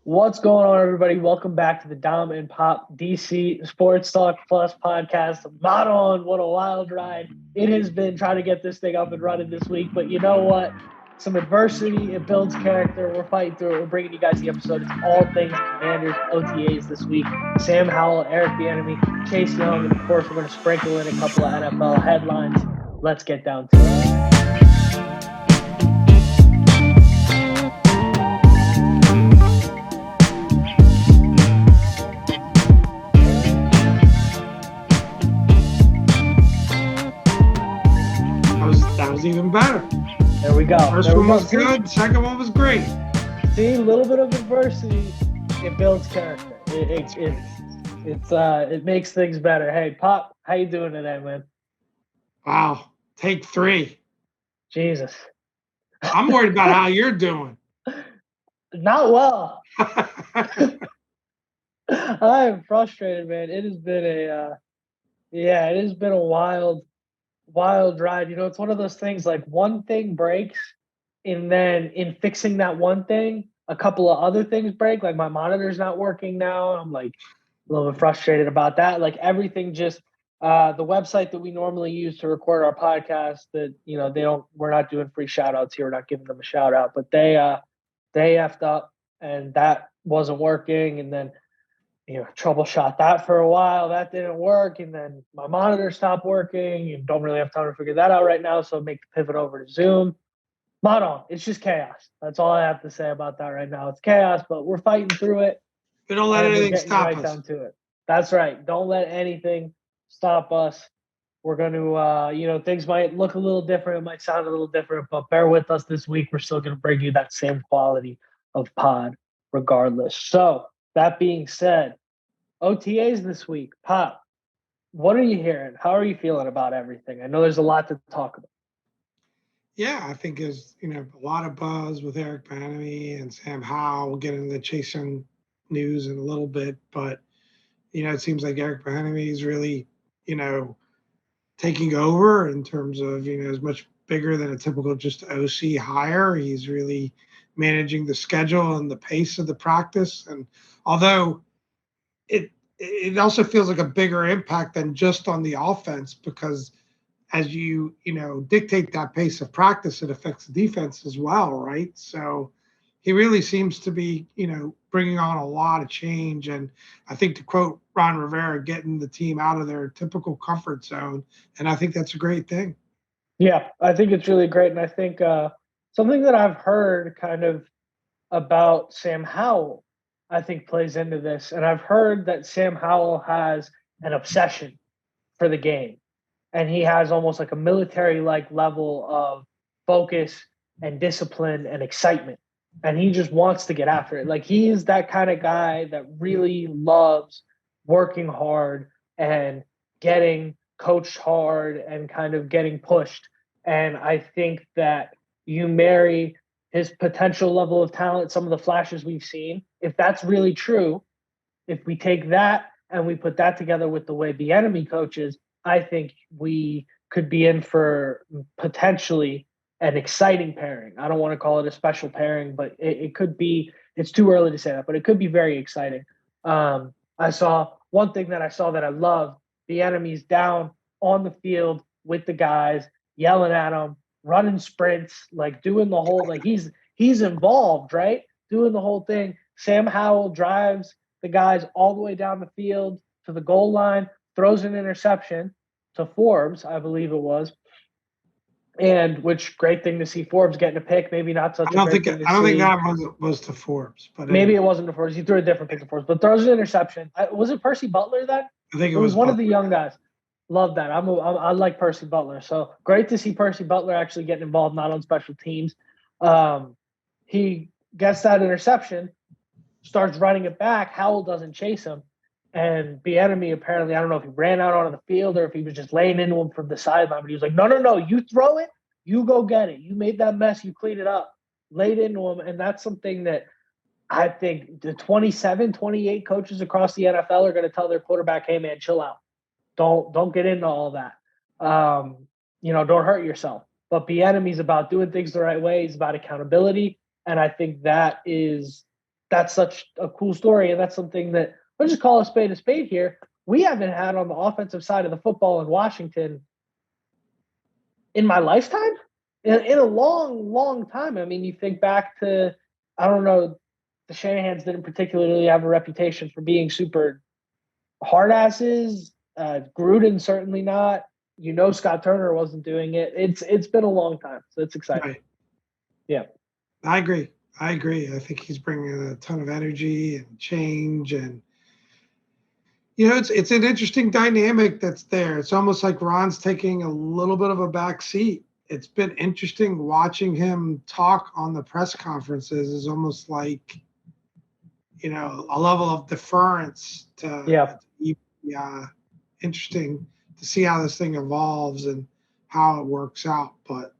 What's going on, everybody? Welcome back to the Dom and Pop DC Sports Talk Plus podcast. Not on. What a wild ride it has been trying to get this thing up and running this week. But you know what? Some adversity, it builds character. We're fighting through it. We're bringing you guys the episode. It's all things Commanders OTAs this week. Sam Howell, Eric Bieniemy, Chase Young, and of course, we're going to sprinkle in a couple of NFL headlines. Let's get down to it. That was even better. There we go. First one was good. Second one was great. See, a little bit of adversity, it builds character. It makes things better. Hey, Pop, how you doing today, man? Wow, take 3. Jesus. I'm worried about how you're doing. Not well. I am frustrated, man. It has been a wild ride. You know, it's one of those things like one thing breaks, and then in fixing that one thing, a couple of other things break. Like my monitor's not working now. I'm like a little bit frustrated about that. Like everything just the website that we normally use to record our podcast that, you know, we're not doing free shout outs here. We're not giving them a shout out, but they effed up and that wasn't working. And then, you know, troubleshot that for a while. That didn't work. And then my monitor stopped working. You don't really have time to figure that out right now. So make the pivot over to Zoom. Not on. It's just chaos. That's all I have to say about that right now. It's chaos, but we're fighting through it. We don't let anything stop right us. Down to it. That's right. Don't let anything stop us. We're going to, things might look a little different. It might sound a little different, but bear with us this week. We're still going to bring you that same quality of pod regardless. So that being said, OTAs this week. Pop, what are you hearing? How are you feeling about everything? I know there's a lot to talk about. Yeah, I think there's, a lot of buzz with Eric Bieniemy and Sam Howell. We'll get into the Chase Young news in a little bit, but, it seems like Eric Bieniemy is really, taking over in terms of, is much bigger than a typical just OC hire. He's really managing the schedule and the pace of the practice. And although it also feels like a bigger impact than just on the offense, because as you dictate that pace of practice, it affects the defense as well, right? So he really seems to be, bringing on a lot of change. And I think, to quote Ron Rivera, getting the team out of their typical comfort zone. And I think that's a great thing. Yeah, I think it's really great. And I think something that I've heard kind of about Sam Howell, I think plays into this. And I've heard that Sam Howell has an obsession for the game. And he has almost like a military-like level of focus and discipline and excitement. And he just wants to get after it. Like he is that kind of guy that really loves working hard and getting coached hard and kind of getting pushed. And I think that you marry his potential level of talent, some of the flashes we've seen, if that's really true, if we take that and we put that together with the way Bieniemy coaches, I think we could be in for potentially an exciting pairing. I don't want to call it a special pairing, but it could be. It's too early to say that, but it could be very exciting. I saw one thing that I love. Bieniemy's down on the field with the guys, yelling at them, running sprints, like doing the whole, like he's involved, right? Doing the whole thing. Sam Howell drives the guys all the way down the field to the goal line, throws an interception to Forbes, I believe it was. And which great thing to see Forbes getting a pick, maybe not such a great thing to see. I don't think that was to Forbes, but maybe it wasn't to Forbes. He threw a different pick to Forbes, but throws an interception. Was it Percy Butler then? I think it was one of the young guys. Love that. I like Percy Butler. So great to see Percy Butler actually getting involved, not on special teams. He gets that interception, starts running it back. Howell doesn't chase him. And Bieniemy apparently, I don't know if he ran out onto the field or if he was just laying into him from the sideline, but he was like, no, you throw it, you go get it. You made that mess, you clean it up, laid into him. And that's something that I think the 27, 28 coaches across the NFL are going to tell their quarterback, hey, man, chill out. Don't get into all that. Don't hurt yourself. But Bieniemy's about doing things the right way. He's about accountability. And I think that is that's such a cool story, and that's something that we'll just call a spade here. We haven't had on the offensive side of the football in Washington in my lifetime, in a long, long time. I mean, you think back to, I don't know, the Shanahans didn't particularly have a reputation for being super hard asses. Gruden certainly not. Scott Turner wasn't doing it. It's been a long time, so it's exciting. Right. Yeah, I agree. I think he's bringing a ton of energy and change, and it's an interesting dynamic that's there. It's almost like Ron's taking a little bit of a back seat. It's been interesting watching him talk on the press conferences. Is almost like a level of deference to interesting to see how this thing evolves and how it works out. But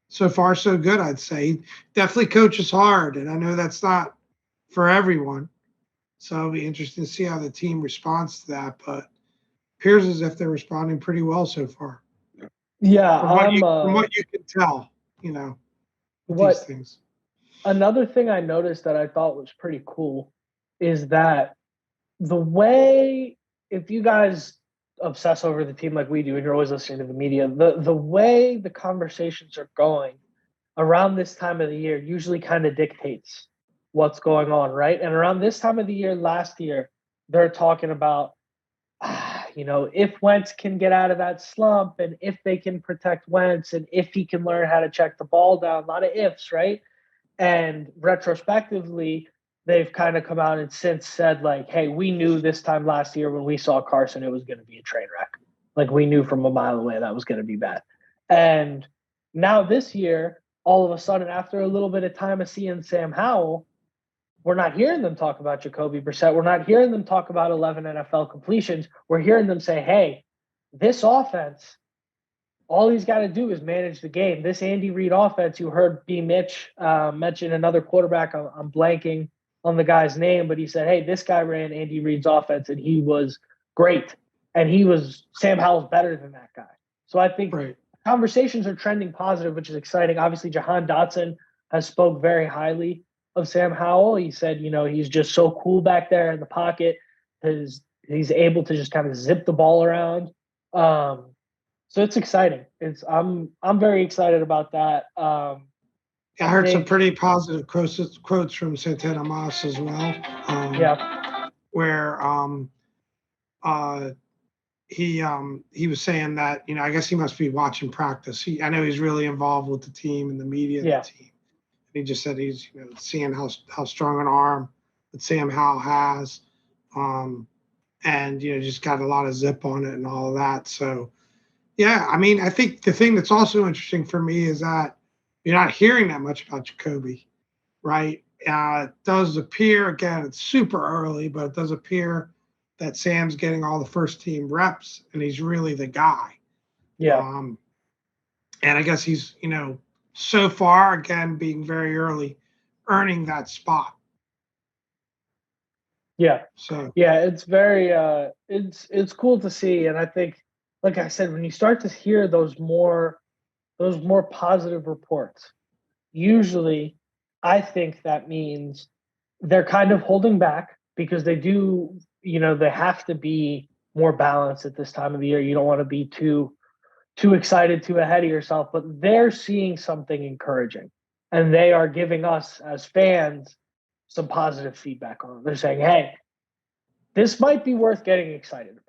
so far so good, I'd say. He definitely coaches hard, and I know that's not for everyone. So it'll be interesting to see how the team responds to that. But appears as if they're responding pretty well so far. Yeah, From what you can tell, with these things. Another thing I noticed that I thought was pretty cool is that the way, if you guys obsess over the team like we do and you're always listening to the media, the way the conversations are going around this time of the year usually kind of dictates what's going on, right? And around this time of the year last year, they're talking about, if Wentz can get out of that slump and if they can protect Wentz and if he can learn how to check the ball down, a lot of ifs, right? And retrospectively, they've kind of come out and since said, like, hey, we knew this time last year when we saw Carson, it was going to be a train wreck. Like, we knew from a mile away that was going to be bad. And now this year, all of a sudden, after a little bit of time of seeing Sam Howell, we're not hearing them talk about Jacoby Brissett. We're not hearing them talk about 11 NFL completions. We're hearing them say, hey, this offense, all he's got to do is manage the game. This Andy Reid offense, you heard B. Mitch mention another quarterback. I'm blanking on the guy's name, but he said, hey, this guy ran Andy Reid's offense, and he was great. And Sam Howell's better than that guy. So I think conversations are trending positive, which is exciting. Obviously, Jahan Dotson has spoke very highly of Sam Howell. He said, he's just so cool back there in the pocket. He's able to just kind of zip the ball around. So it's exciting. I'm very excited about that. I heard some pretty positive quotes from Santana Moss as well. Where he was saying that I guess he must be watching practice. I know he's really involved with the team and the media and the team. And he just said he's seeing how strong an arm that Sam Howell has, and just got a lot of zip on it and all of that. So. Yeah, I mean, I think the thing that's also interesting for me is that you're not hearing that much about Jacoby, right? It does appear, again, it's super early, but it does appear that Sam's getting all the first team reps and he's really the guy. Yeah. And I guess he's, so far, again, being very early, earning that spot. Yeah. So yeah, it's very it's cool to see. And I think, like I said, when you start to hear those more positive reports, usually I think that means they're kind of holding back because they do, they have to be more balanced at this time of the year. You don't want to be too excited, too ahead of yourself, but they're seeing something encouraging and they are giving us as fans some positive feedback on it. They're saying, hey, this might be worth getting excited about.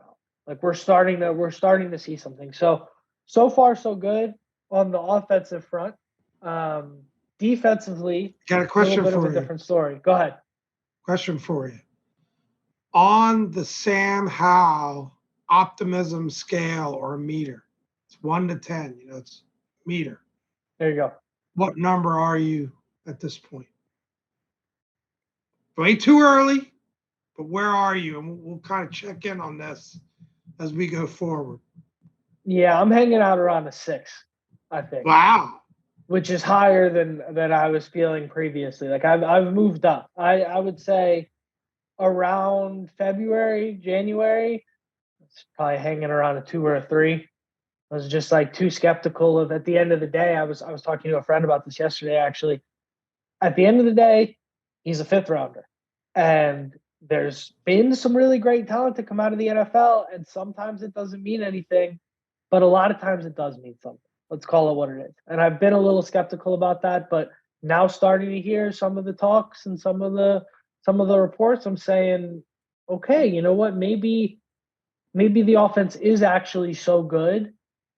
Like we're starting to see something. So far so good on the offensive front. Defensively, got a question little bit for of a you. different story. Go ahead. Question for you. On the Sam Howell optimism scale or meter, it's 1 to 10. It's meter. There you go. What number are you at this point? Way too early, but where are you? And we'll kind of check in on this as we go forward. Yeah, I'm hanging out around a 6, I think. Wow. Which is higher than I was feeling previously. Like I've moved up. I would say around February, January, it's probably hanging around a 2 or a 3. I was just like too skeptical of. At the end of the day, I was talking to a friend about this yesterday. Actually, at the end of the day, he's a 5th rounder. And there's been some really great talent to come out of the NFL, and sometimes it doesn't mean anything, but a lot of times it does mean something. Let's call it what it is. And I've been a little skeptical about that, but now starting to hear some of the talks and some of the reports, I'm saying, okay, you know what? Maybe the offense is actually so good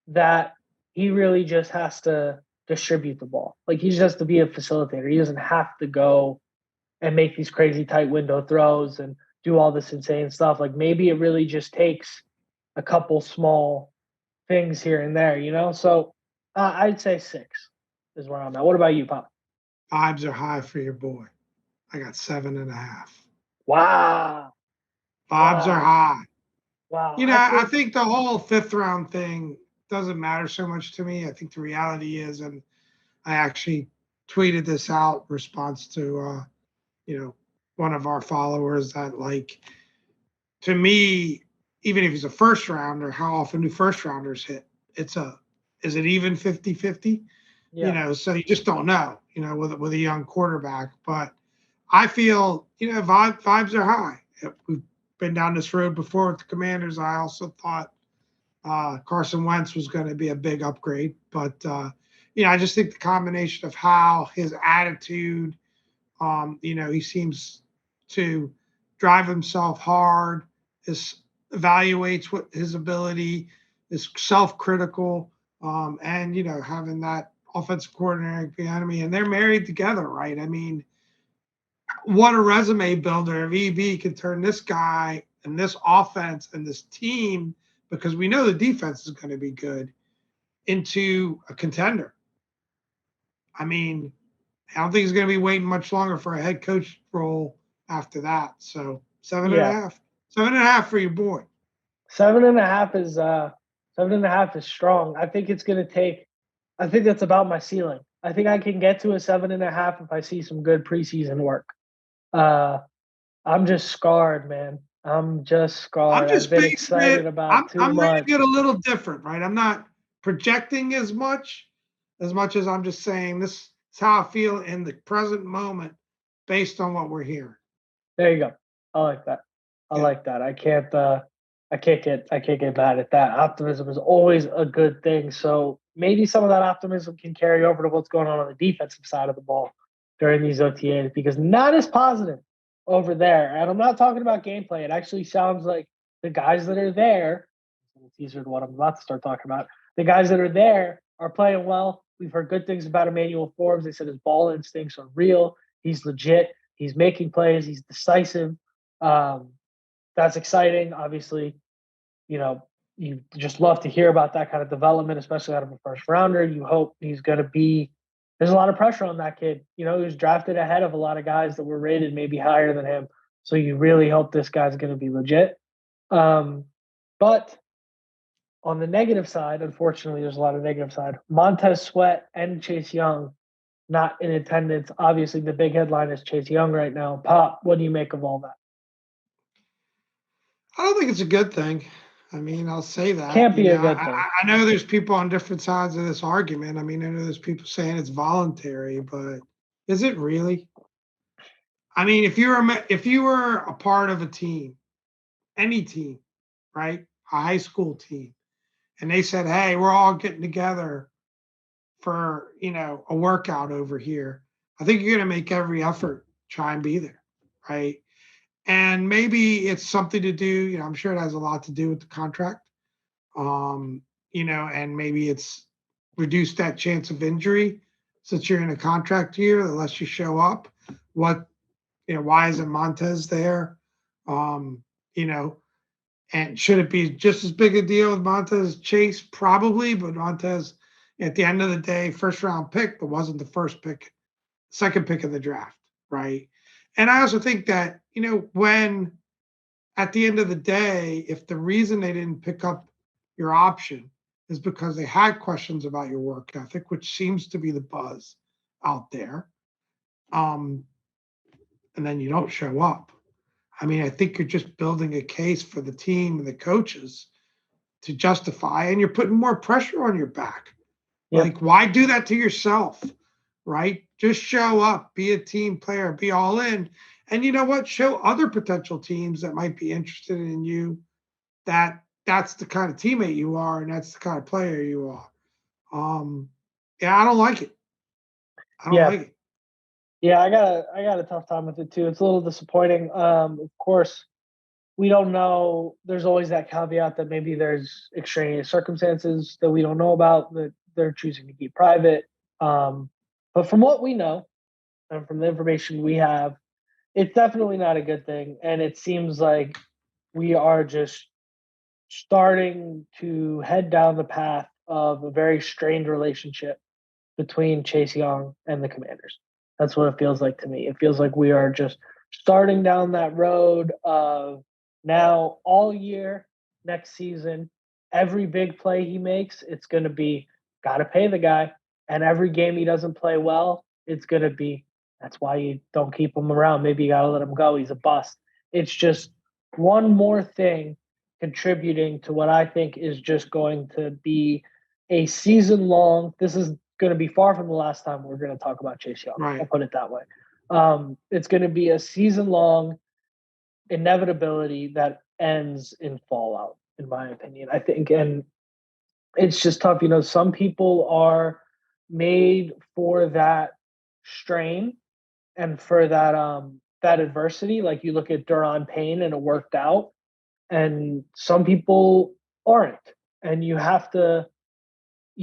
that he really just has to distribute the ball. Like, he just has to be a facilitator. He doesn't have to go and make these crazy tight window throws and do all this insane stuff. Like, maybe it really just takes a couple small things here and there, you know? So I'd say 6 is where I'm at. What about you, Pop? Vibes are high for your boy. I got 7.5. Wow. Vibes are high. Wow. I think the whole 5th round thing doesn't matter so much to me. I think the reality is, and I actually tweeted this out in response to, one of our followers, that, like, to me, even if he's a 1st rounder, how often do 1st rounders hit? Is it even 50-50? Yeah. So you just don't know, with a young quarterback. But I feel, vibes are high. We've been down this road before with the Commanders. I also thought Carson Wentz was going to be a big upgrade. But, I just think the combination of how his attitude, he seems to drive himself hard, evaluates what his ability, is self-critical, and, having that offensive coordinator, Bieniemy, and they're married together, right? I mean, what a resume builder if EB can turn this guy and this offense and this team, because we know the defense is going to be good, into a contender. I mean, I don't think he's going to be waiting much longer for a head coach role after that. So 7.5, 7.5 for your boy. 7.5 is strong. I think it's going to take. I think that's about my ceiling. I think I can get to a 7.5 if I see some good preseason work. I'm just scarred, man. I'm just scarred. I've been excited about too I'm much. reading it a little different, right? I'm not projecting as much as I'm just saying this is how I feel in the present moment based on what we're hearing. There you go. I like that. I like that. I can't get mad at that. Optimism is always a good thing. So maybe some of that optimism can carry over to what's going on the defensive side of the ball during these OTAs, because not as positive over there. And I'm not talking about gameplay. It actually sounds like the guys that are there, it's easier than what I'm about to start talking about. The guys that are there are playing well. We've heard good things about Emmanuel Forbes. They said his ball instincts are real. He's legit. He's making plays. He's decisive. That's exciting. Obviously, you just love to hear about that kind of development, especially out of a 1st rounder. You hope he's going to be. There's a lot of pressure on that kid. He was drafted ahead of a lot of guys that were rated maybe higher than him. So you really hope this guy's going to be legit. But on the negative side, unfortunately, there's a lot of negative side. Montez Sweat and Chase Young not in attendance. Obviously, the big headline is Chase Young right now. Pop, what do you make of all that? I don't think it's a good thing. I mean, I'll say that. Can't be a good thing. I know there's people on different sides of this argument. I mean, I know there's people saying it's voluntary, but is it really? I mean, if you were a part of a team, any team, right, a high school team, and they said, "Hey, we're all getting together for a workout over here," I think you're going to make every effort to try and be there, right? And maybe it's something to do. I'm sure it has a lot to do with the contract, and maybe it's reduced that chance of injury since you're in a contract year, the less you show up. Why isn't Montez there? And should it be just as big a deal with Montez Chase? Probably, but Montez, at the end of the day, 1st round pick, but wasn't the 1st pick, 2nd pick of the draft, right? And I also think that, when at the end of the day, if the reason they didn't pick up your option is because they had questions about your work ethic, which seems to be the buzz out there, and then you don't show up. I mean, I think you're just building a case for the team and the coaches to justify, and you're putting more pressure on your back. Yep. Like, why do that to yourself, right? Just show up, be a team player, be all in. And you know what? Show other potential teams that might be interested in you that that's the kind of teammate you are and that's the kind of player you are. Um, yeah, I don't like it. I don't Yeah, like it. yeah, I got a tough time with it too. It's a little disappointing. Of course, we don't know. There's always that caveat that maybe there's extraneous circumstances that we don't know about that they're choosing to keep private. But from what we know and from the information we have, it's definitely not a good thing. And it seems like we are just starting to head down the path of a very strained relationship between Chase Young and the Commanders. That's what it feels like to me. It feels like we are just starting down that road of now all year, next season, every big play he makes, it's going to be got to pay the guy. And every game he doesn't play well, it's going to be that's why you don't keep him around. Maybe you got to let him go. He's a bust. It's just one more thing contributing to what I think is just going to be a season long. This is going to be far from the last time we're going to talk about Chase Young. I'll Right. put it that way. It's going to be a season long inevitability that ends in fallout, in my opinion. I think, and it's just tough. Some people are made for that strain and for that adversity. Like you look at Duran Payne and it worked out, and some people aren't. And you have to I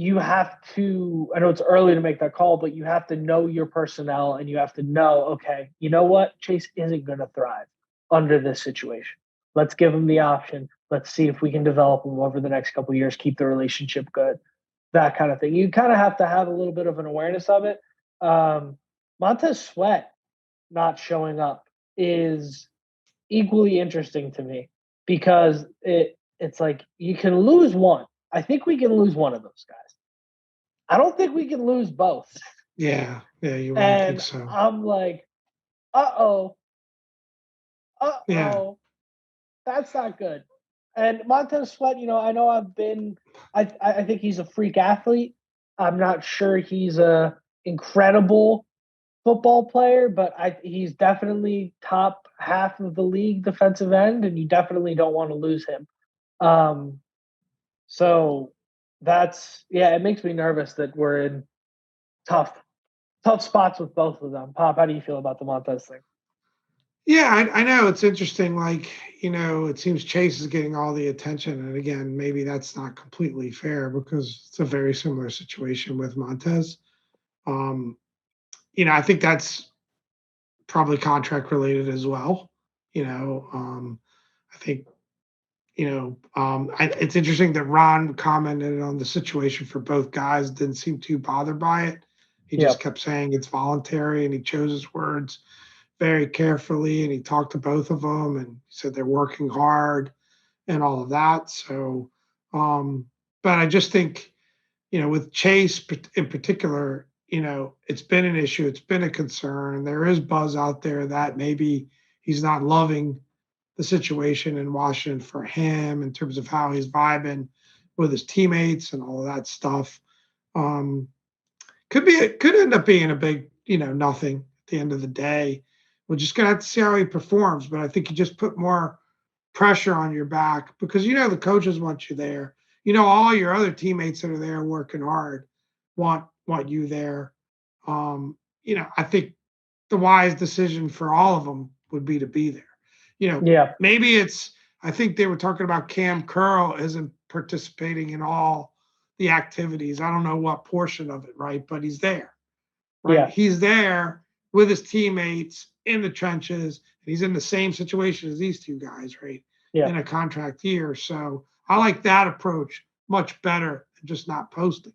know it's early to make that call, but you have to know your personnel and you have to know, okay, you know what? Chase isn't going to thrive under this situation. Let's give him the option. Let's see if we can develop him over the next couple of years, keep the relationship good, that kind of thing. You kind of have to have a little bit of an awareness of it. Montez Sweat not showing up is equally interesting to me because it's like you can lose one. I think we can lose one of those guys. I don't think we can lose both. Yeah. Yeah. You wouldn't think And so. I'm like, uh Yeah. oh, that's not good. And Montez Sweat, I know I think he's a freak athlete. I'm not sure he's a incredible football player, but he's definitely top half of the league defensive end, and you definitely don't want to lose him. Um, so it makes me nervous that we're in tough tough spots with both of them. Pop, how do you feel about the Montez thing? Yeah, I know it's interesting. Like, it seems Chase is getting all the attention. And again, maybe that's not completely fair because it's a very similar situation with Montez. Um, I think that's probably contract related as well. I think, it's interesting that Ron commented on the situation for both guys, didn't seem too bothered by it. He just Yep. kept saying it's voluntary and he chose his words very carefully and he talked to both of them and said they're working hard and all of that. So, but I just think, with Chase in particular, it's been an issue, it's been a concern. There is buzz out there that maybe he's not loving the situation in Washington for him in terms of how he's vibing with his teammates and all of that stuff. Um, could end up being a big, nothing at the end of the day. We're just gonna have to see how he performs. But I think you just put more pressure on your back because the coaches want you there. All your other teammates that are there working hard want you there. I think the wise decision for all of them would be to be there. Yeah. Maybe I think they were talking about Cam Curl isn't participating in all the activities. I don't know what portion of it, right? But he's there, right? Yeah. He's there with his teammates in the trenches. And he's in the same situation as these two guys, right? Yeah. In a contract year. So I like that approach much better than just not posting,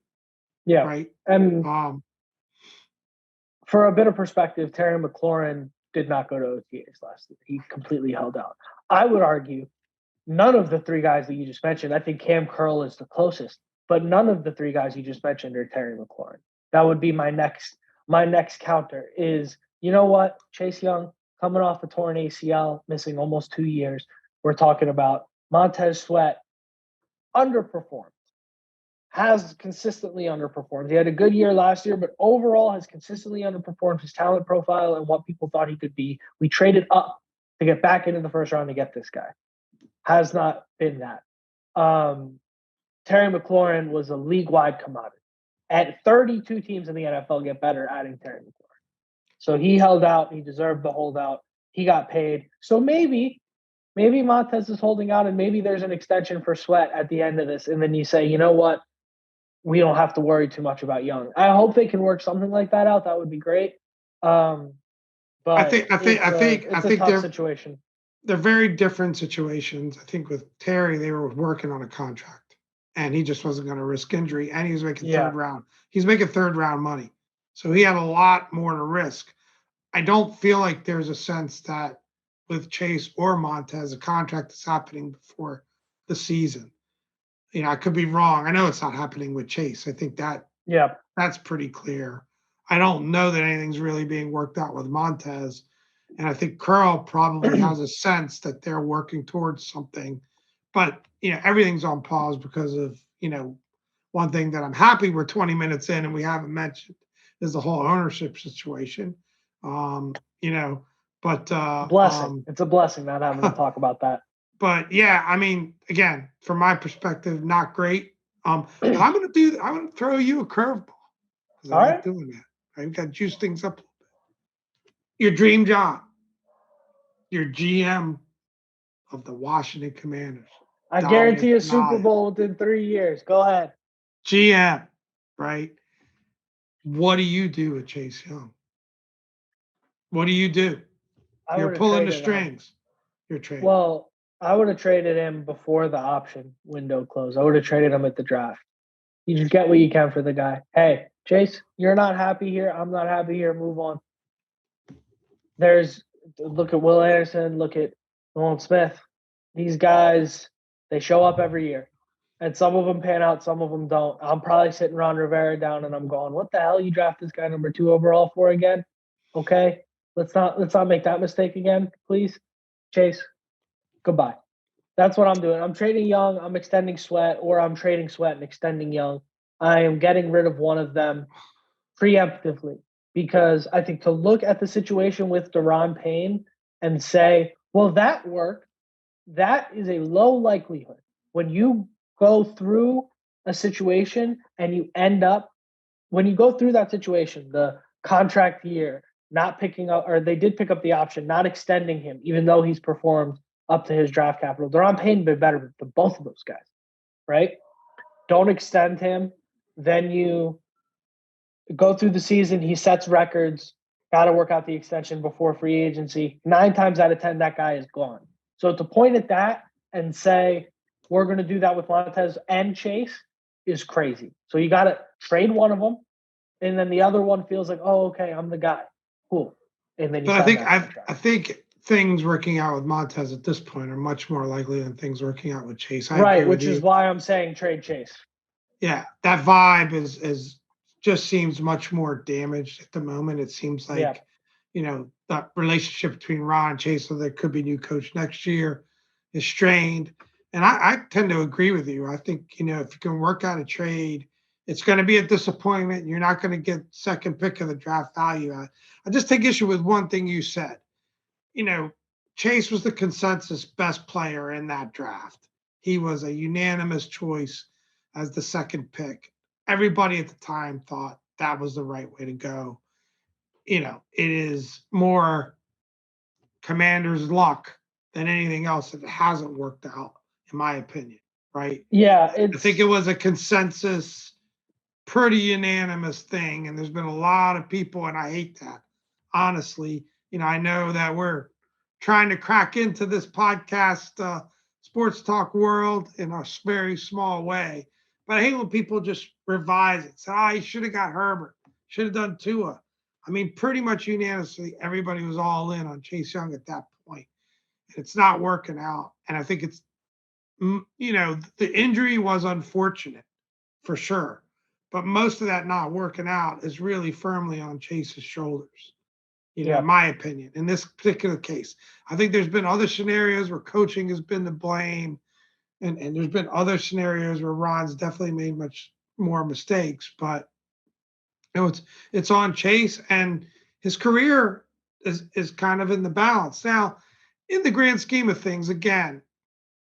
Yeah. right? And Um, for a bit of perspective, Terry McLaurin did not go to OTAs last year. He completely held out. I would argue none of the three guys that you just mentioned, I think Cam Curl is the closest, but none of the three guys you just mentioned are Terry McLaurin. That would be my next counter is, you know what? Chase Young coming off a torn ACL, missing almost 2 years. We're talking about Montez Sweat underperformed. has consistently underperformed. He had a good year last year, but overall has consistently underperformed his talent profile and what people thought he could be. We traded up to get back into the first round to get this guy. Has not been that. Terry McLaurin was a league-wide commodity. At 32 teams in the NFL get better adding Terry McLaurin. So he held out. He deserved the holdout. He got paid. So maybe Montez is holding out, and maybe there's an extension for Sweat at the end of this. And then you say, you know what? We don't have to worry too much about Young. I hope they can work something like that out. That would be great. But I think it's a tough situation. They're very different situations. I think with Terry, they were working on a contract, and he just wasn't going to risk injury, and he was making third round. He's making third round money, so he had a lot more to risk. I don't feel like there's a sense that with Chase or Montez, a contract is happening before the season. I could be wrong. I know it's not happening with Chase. I think that's pretty clear. I don't know that anything's really being worked out with Montez. And I think Curl probably has a sense that they're working towards something. But, everything's on pause because of, one thing that I'm happy we're 20 minutes in and we haven't mentioned is the whole ownership situation. But blessing. It's a blessing not having to talk about that. But yeah, I mean, again, from my perspective, not great. But I'm gonna throw you a curveball. All right. Doing that. I've got to juice things up a little bit. Your dream job. Your GM of the Washington Commanders. I guarantee a Super Bowl within 3 years. Go ahead. GM, right? What do you do with Chase Young? What do you do? You're pulling the strings. You're trading. Well, I would have traded him before the option window closed. I would have traded him at the draft. You just get what you can for the guy. Hey, Chase, you're not happy here. I'm not happy here. Move on. Look at Will Anderson. Look at Nolan Smith. These guys, they show up every year. And some of them pan out, some of them don't. I'm probably sitting Ron Rivera down and I'm going, what the hell you draft this guy number 2 overall for again? Okay. Let's not make that mistake again, please. Chase, goodbye. That's what I'm doing. I'm trading Young, I'm extending Sweat, or I'm trading Sweat and extending Young. I am getting rid of one of them preemptively because I think to look at the situation with Daron Payne and say, well, that worked, that is a low likelihood. When you go through a situation and you end up, when you go through that situation, the contract year, not picking up, or they did pick up the option, not extending him, even though he's performed up to his draft capital. Daron Payne been better than both of those guys, right? Don't extend him. Then you go through the season. He sets records. Got to work out the extension before free agency. 9 times out of 10, that guy is gone. So to point at that and say, we're going to do that with Montez and Chase is crazy. So you got to trade one of them. And then the other one feels like, oh, okay, I'm the guy. Cool. And then you. But I think things working out with Montez at this point are much more likely than things working out with Chase. Right, which is why I'm saying trade Chase. Yeah, that vibe is just seems much more damaged at the moment. It seems like, that relationship between Ron and Chase, so there could be new coach next year, is strained. And I tend to agree with you. I think, if you can work out a trade, it's going to be a disappointment. You're not going to get second pick of the draft value. I just take issue with one thing you said. Chase was the consensus best player in that draft. He was a unanimous choice as the second pick. Everybody at the time thought that was the right way to go. It is more Commanders' luck than anything else that hasn't worked out, in my opinion, right? Yeah. I think it was a consensus, pretty unanimous thing. And there's been a lot of people, and I hate that, honestly. I know that we're trying to crack into this podcast, sports talk world in a very small way. But I hate when people just revise it. Say, he should have got Herbert, should have done Tua. I mean, pretty much unanimously, everybody was all in on Chase Young at that point. And it's not working out. And I think it's, the injury was unfortunate for sure. But most of that not working out is really firmly on Chase's shoulders, in my opinion, in this particular case. I think there's been other scenarios where coaching has been to blame. And there's been other scenarios where Ron's definitely made much more mistakes, but it's on Chase, and his career is kind of in the balance. Now, in the grand scheme of things, again,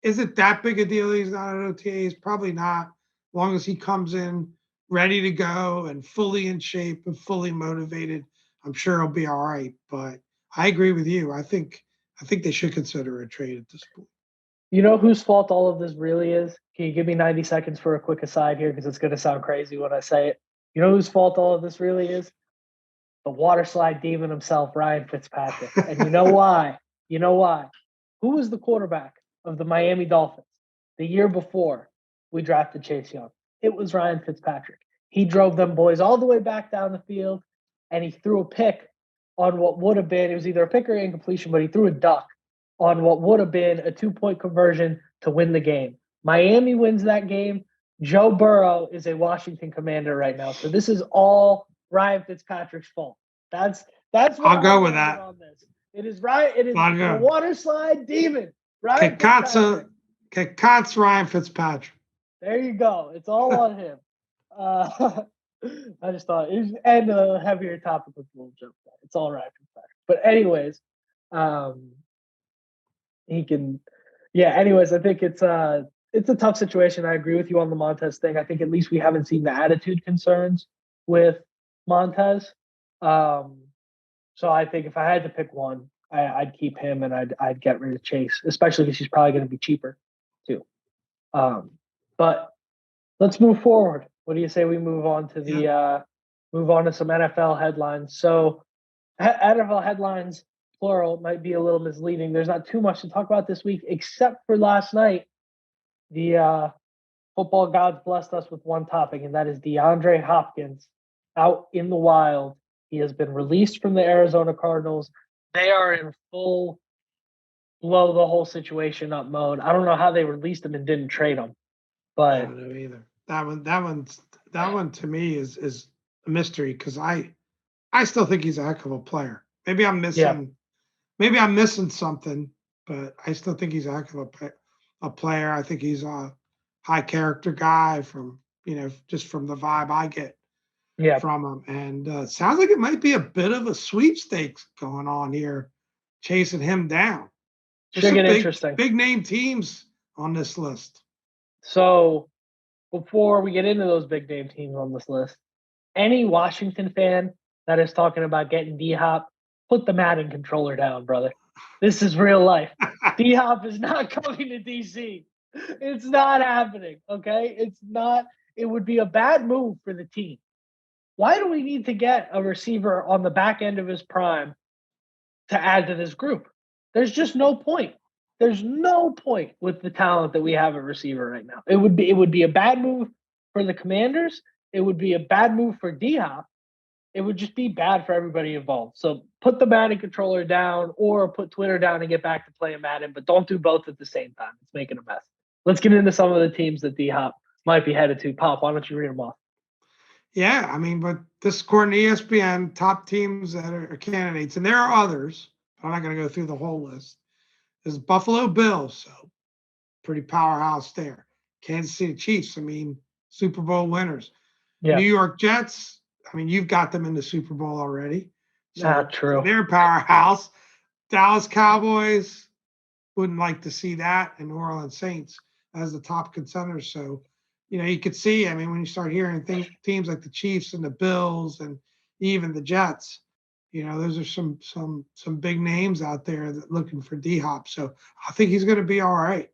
is it that big a deal he's not at OTAs? Probably not, as long as he comes in ready to go and fully in shape and fully motivated. I'm sure he'll be all right. But I agree with you. I think they should consider a trade at this point. You know whose fault all of this really is? Can you give me 90 seconds for a quick aside here? Because it's going to sound crazy when I say it. You know whose fault all of this really is? The water slide demon himself, Ryan Fitzpatrick. And you know why? You know why? Who was the quarterback of the Miami Dolphins the year before we drafted Chase Young? It was Ryan Fitzpatrick. He drove them boys all the way back down the field, and he threw a pick on what would have been, it was either a pick or incompletion, but he threw a duck on what would have been a 2-point conversion to win the game. Miami wins that game. Joe Burrow is a Washington Commander right now. So this is all Ryan Fitzpatrick's fault. That's what I'll go with that. on this. It is Ryan. It is the water slide demon. Ryan Fitzpatrick. Ryan Fitzpatrick. There you go. It's all on him. I just thought it was, and a heavier topic with a little joke. It's all Ryan Fitzpatrick. But anyways, he can. Yeah. Anyways, I think it's a tough situation. I agree with you on the Montez thing. I think at least we haven't seen the attitude concerns with Montez. So I think if I had to pick one, I'd keep him and I'd get rid of Chase, especially because he's probably going to be cheaper too. But let's move forward. What do you say we move on to some NFL headlines? So NFL headlines, plural, might be a little misleading. There's not too much to talk about this week, except for last night. The football gods blessed us with one topic, and that is DeAndre Hopkins out in the wild. He has been released from the Arizona Cardinals. They are in full blow the whole situation up mode. I don't know how they released him and didn't trade him, but I don't know either. That one to me is a mystery because I still think he's a heck of a player. Maybe I'm missing something, but I still think he's a heck of a player. I think he's a high character guy from just from the vibe I get from him. And sounds like it might be a bit of a sweepstakes going on here, chasing him down. There's some interesting big name teams on this list. So before we get into those big name teams on this list, any Washington fan that is talking about getting DHop, put the Madden controller down, brother. This is real life. DHop is not coming to DC. It's not happening, okay? It's not. It would be a bad move for the team. Why do we need to get a receiver on the back end of his prime to add to this group? There's just no point. There's no point with the talent that we have at receiver right now. It would be a bad move for the Commanders. It would be a bad move for DHop. It would just be bad for everybody involved. So put the Madden controller down or put Twitter down and get back to playing Madden, but don't do both at the same time. It's making a mess. Let's get into some of the teams that DHop might be headed to. Pop, why don't you read them off? Yeah, I mean, but this according to ESPN, top teams that are candidates, and there are others, but I'm not going to go through the whole list. There's Buffalo Bills, so pretty powerhouse there. Kansas City Chiefs, I mean, Super Bowl winners. Yeah. New York Jets, I mean, you've got them in the Super Bowl already. So true. They're a powerhouse. Dallas Cowboys, wouldn't like to see that, and New Orleans Saints as the top contenders. So, you could see, I mean, when you start hearing teams like the Chiefs and the Bills and even the Jets, those are some big names out there that looking for DHop. So I think he's going to be all right.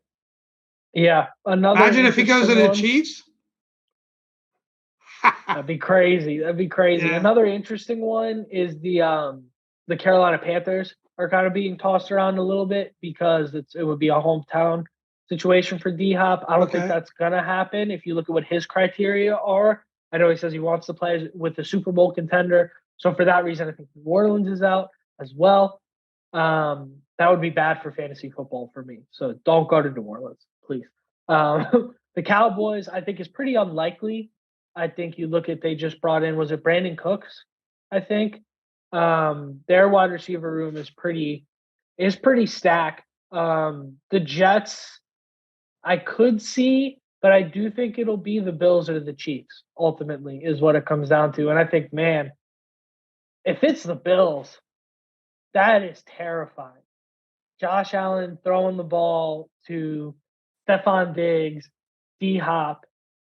Yeah. Imagine if he goes to the Chiefs. That'd be crazy. Yeah. Another interesting one is the Carolina Panthers are kind of being tossed around a little bit because it would be a hometown situation for DHop. I don't think that's going to happen if you look at what his criteria are. I know he says he wants to play with the Super Bowl contender. So for that reason, I think New Orleans is out as well. That would be bad for fantasy football for me. So don't go to New Orleans, please. The Cowboys, I think, is pretty unlikely. I think you look at, they just brought in, was it Brandon Cooks? I think their wide receiver room is pretty stacked. The Jets, I could see But I do think it'll be the Bills or the Chiefs, ultimately, is what it comes down to. And I think, man, if it's the Bills, that is terrifying. Josh Allen throwing the ball to Stephon Diggs, DHop,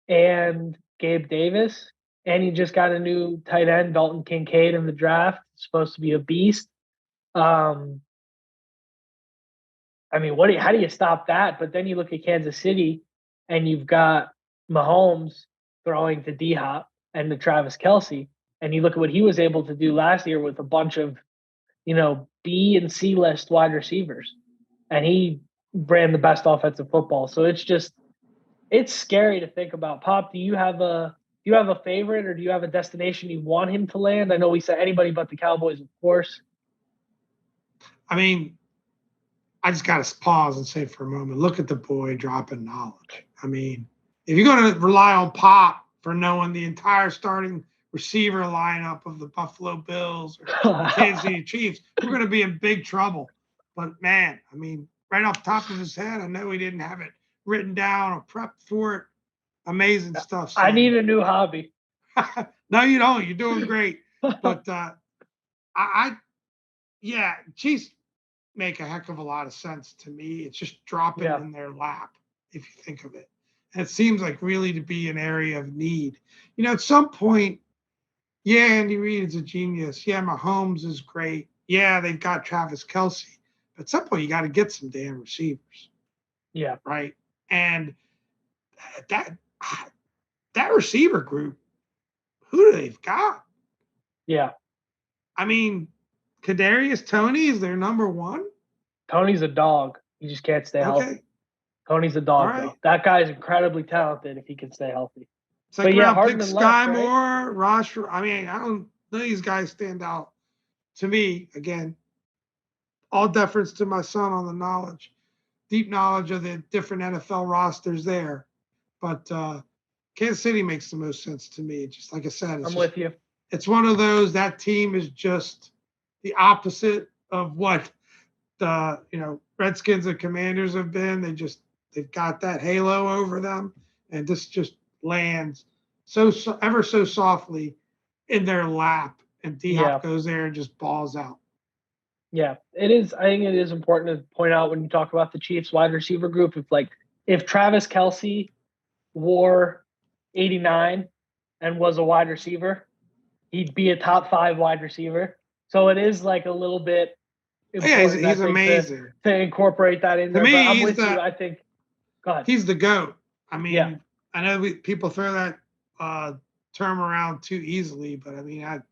and Gabe Davis. And he just got a new tight end, Dalton Kincaid, in the draft. It's supposed to be a beast. I mean, how do you stop that? But then you look at Kansas City, and you've got Mahomes throwing to DHop and to Travis Kelce, and you look at what he was able to do last year with a bunch of, B and C list wide receivers, and he ran the best offensive football. So it's scary to think about. Pop, do you have a favorite, or do you have a destination you want him to land? I know we said anybody but the Cowboys, of course. I mean, I just got to pause and say for a moment, look at the boy dropping knowledge. I mean, if you're going to rely on Pop for knowing the entire starting receiver lineup of the Buffalo Bills or the Kansas City Chiefs, we're going to be in big trouble. But, man, I mean, right off the top of his head, I know he didn't have it written down or prepped for it. Amazing stuff. I need a new hobby. No, you don't. You're doing great. But, Chiefs make a heck of a lot of sense to me. It's just dropping in their lap, if you think of it. And it seems like really to be an area of need. At some point, Andy Reid is a genius. Yeah, Mahomes is great. Yeah, they've got Travis Kelce. But at some point, you got to get some damn receivers. Yeah. Right? And that receiver group, who do they've got? Yeah. I mean, Kadarius Toney is their number one. Tony's a dog. He just can't stay healthy. Tony's a dog, though. That guy's incredibly talented if he can stay healthy. Second round pick, Sky Moore, Rosh. I mean, I don't. None of these guys stand out to me. Again, all deference to my son on the deep knowledge of the different NFL rosters there. But Kansas City makes the most sense to me. Just like I said, I'm with you. It's one of those. That team is just the opposite of what the Redskins and Commanders have been. They've got that halo over them, and this just lands so ever so softly in their lap, and DHop goes there and just balls out. Yeah, it is. I think it is important to point out when you talk about the Chiefs wide receiver group, if Travis Kelce wore 89 and was a wide receiver, he'd be a top 5 wide receiver. So it is like a little bit important. Yeah, he's amazing to incorporate that in there. Me, but I'm with you. I think. Go ahead. He's the GOAT. I mean, I know people throw that term around too easily, but I mean, I've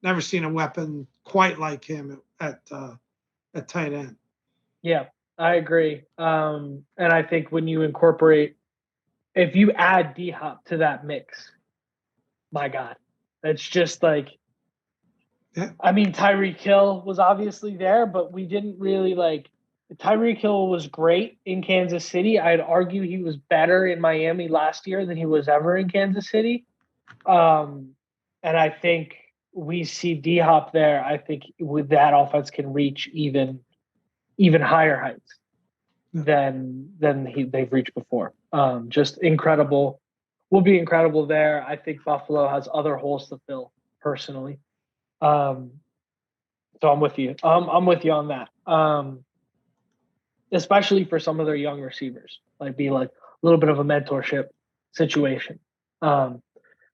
never seen a weapon quite like him at tight end. Yeah, I agree. And I think when you if you add DHop to that mix, my God, it's just like, I mean, Tyreek Hill was obviously there, but we didn't really Tyreek Hill was great in Kansas City. I'd argue he was better in Miami last year than he was ever in Kansas City. And I think we see DHop there. I think with that offense can reach even higher heights than they've reached before. Just incredible. Will be incredible there. I think Buffalo has other holes to fill personally. So I'm with you. I'm with you on that. Especially for some of their young receivers, be a little bit of a mentorship situation. But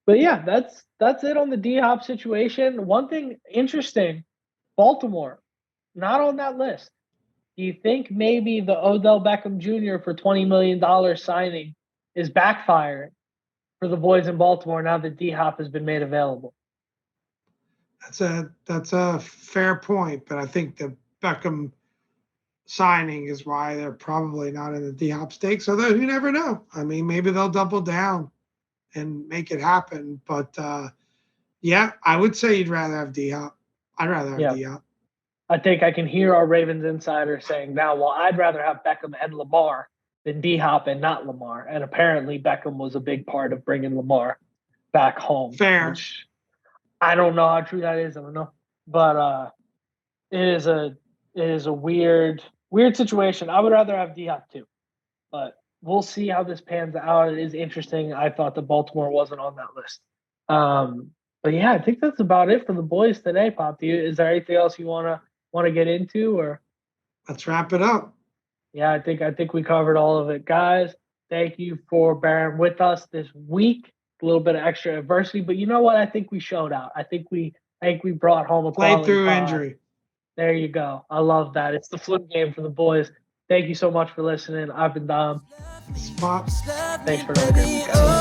yeah, that's it on the DHop situation. One thing interesting, Baltimore, not on that list. Do you think maybe the Odell Beckham Jr. for $20 million signing is backfiring for the boys in Baltimore now that DHop has been made available? That's a fair point, but I think the Beckham signing is why they're probably not in the DHop stakes. Although you never know. I mean, maybe they'll double down and make it happen. But I would say you'd rather have DHop. I'd rather have DHop. I think I can hear our Ravens insider saying now, well, I'd rather have Beckham and Lamar than DHop and not Lamar. And apparently Beckham was a big part of bringing Lamar back home. Fair. Which I don't know how true that is. I don't know. But it is a weird situation. I would rather have DHop too. But we'll see how this pans out. It is interesting. I thought that Baltimore wasn't on that list. But yeah, I think that's about it for the boys today, Pop. Is there anything else you wanna get into, or? Let's wrap it up. Yeah, I think we covered all of it, guys. Thank you for bearing with us this week. A little bit of extra adversity, but you know what? I think we showed out. I think we brought home a Played quality through pod. injury. There you go. I love that. It's the flip game for the boys. Thank you so much for listening. I've been Dom. Spot. Thanks for another great week, guys.